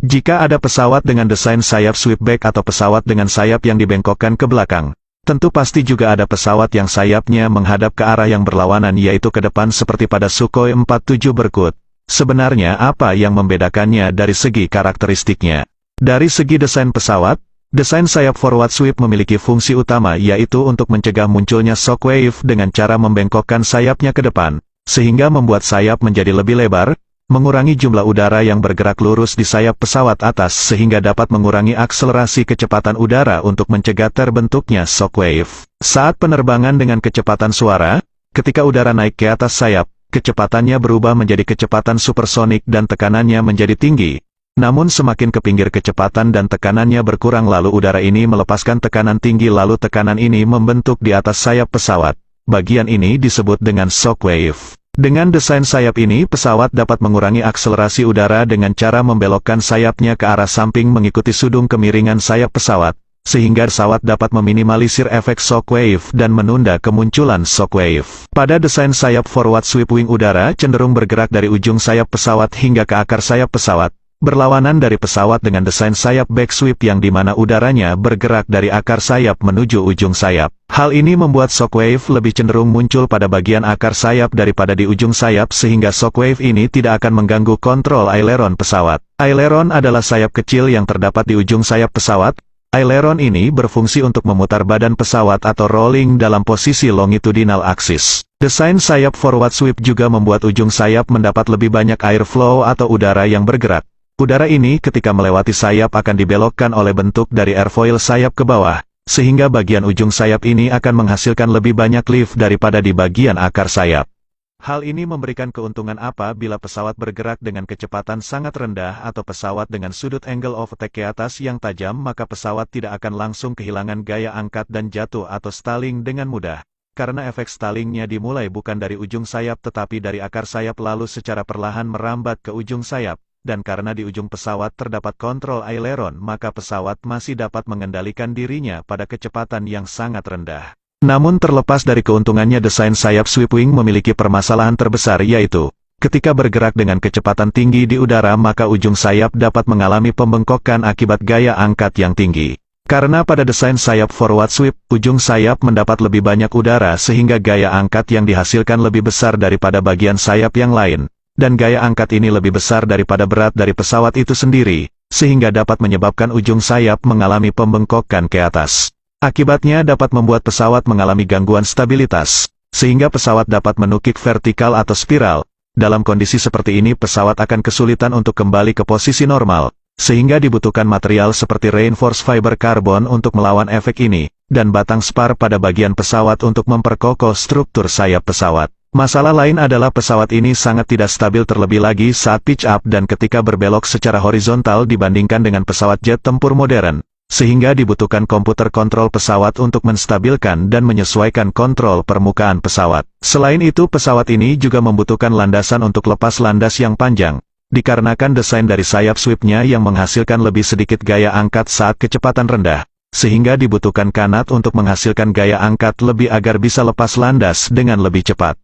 Jika ada pesawat dengan desain sayap sweepback atau pesawat dengan sayap yang dibengkokkan ke belakang, tentu pasti juga ada pesawat yang sayapnya menghadap ke arah yang berlawanan yaitu ke depan seperti pada Sukhoi 47 Berkut. Sebenarnya apa yang membedakannya dari segi karakteristiknya? Dari segi desain pesawat, desain sayap forward sweep memiliki fungsi utama yaitu untuk mencegah munculnya shockwave dengan cara membengkokkan sayapnya ke depan, sehingga membuat sayap menjadi lebih lebar, mengurangi jumlah udara yang bergerak lurus di sayap pesawat atas sehingga dapat mengurangi akselerasi kecepatan udara untuk mencegah terbentuknya shockwave. Saat penerbangan dengan kecepatan suara, ketika udara naik ke atas sayap, kecepatannya berubah menjadi kecepatan supersonik dan tekanannya menjadi tinggi. Namun semakin ke pinggir kecepatan dan tekanannya berkurang lalu udara ini melepaskan tekanan tinggi lalu tekanan ini membentuk di atas sayap pesawat. Bagian ini disebut dengan shockwave. Dengan desain sayap ini pesawat dapat mengurangi akselerasi udara dengan cara membelokkan sayapnya ke arah samping mengikuti sudung kemiringan sayap pesawat, sehingga pesawat dapat meminimalisir efek shockwave dan menunda kemunculan shockwave. Pada desain sayap forward sweep wing udara cenderung bergerak dari ujung sayap pesawat hingga ke akar sayap pesawat, berlawanan dari pesawat dengan desain sayap back sweep yang dimana udaranya bergerak dari akar sayap menuju ujung sayap. Hal ini membuat shockwave lebih cenderung muncul pada bagian akar sayap daripada di ujung sayap sehingga shockwave ini tidak akan mengganggu kontrol aileron pesawat. Aileron adalah sayap kecil yang terdapat di ujung sayap pesawat. Aileron ini berfungsi untuk memutar badan pesawat atau rolling dalam posisi longitudinal axis. Desain sayap forward sweep juga membuat ujung sayap mendapat lebih banyak airflow atau udara yang bergerak. Udara ini ketika melewati sayap akan dibelokkan oleh bentuk dari airfoil sayap ke bawah, sehingga bagian ujung sayap ini akan menghasilkan lebih banyak lift daripada di bagian akar sayap. Hal ini memberikan keuntungan apabila pesawat bergerak dengan kecepatan sangat rendah atau pesawat dengan sudut angle of attack ke atas yang tajam maka pesawat tidak akan langsung kehilangan gaya angkat dan jatuh atau stalling dengan mudah. Karena efek stallingnya dimulai bukan dari ujung sayap tetapi dari akar sayap lalu secara perlahan merambat ke ujung sayap. Dan karena di ujung pesawat terdapat kontrol aileron maka pesawat masih dapat mengendalikan dirinya pada kecepatan yang sangat rendah. Namun terlepas dari keuntungannya desain sayap sweep wing memiliki permasalahan terbesar yaitu, ketika bergerak dengan kecepatan tinggi di udara maka ujung sayap dapat mengalami pembengkokan akibat gaya angkat yang tinggi. Karena pada desain sayap forward sweep, ujung sayap mendapat lebih banyak udara sehingga gaya angkat yang dihasilkan lebih besar daripada bagian sayap yang lain. Dan gaya angkat ini lebih besar daripada berat dari pesawat itu sendiri, sehingga dapat menyebabkan ujung sayap mengalami pembengkokan ke atas. Akibatnya dapat membuat pesawat mengalami gangguan stabilitas, sehingga pesawat dapat menukik vertikal atau spiral. Dalam kondisi seperti ini pesawat akan kesulitan untuk kembali ke posisi normal, sehingga dibutuhkan material seperti reinforced fiber carbon untuk melawan efek ini, dan batang spar pada bagian pesawat untuk memperkokoh struktur sayap pesawat. Masalah lain adalah pesawat ini sangat tidak stabil terlebih lagi saat pitch up dan ketika berbelok secara horizontal dibandingkan dengan pesawat jet tempur modern, sehingga dibutuhkan komputer kontrol pesawat untuk menstabilkan dan menyesuaikan kontrol permukaan pesawat. Selain itu pesawat ini juga membutuhkan landasan untuk lepas landas yang panjang, dikarenakan desain dari sayap sweepnya yang menghasilkan lebih sedikit gaya angkat saat kecepatan rendah, sehingga dibutuhkan kanat untuk menghasilkan gaya angkat lebih agar bisa lepas landas dengan lebih cepat.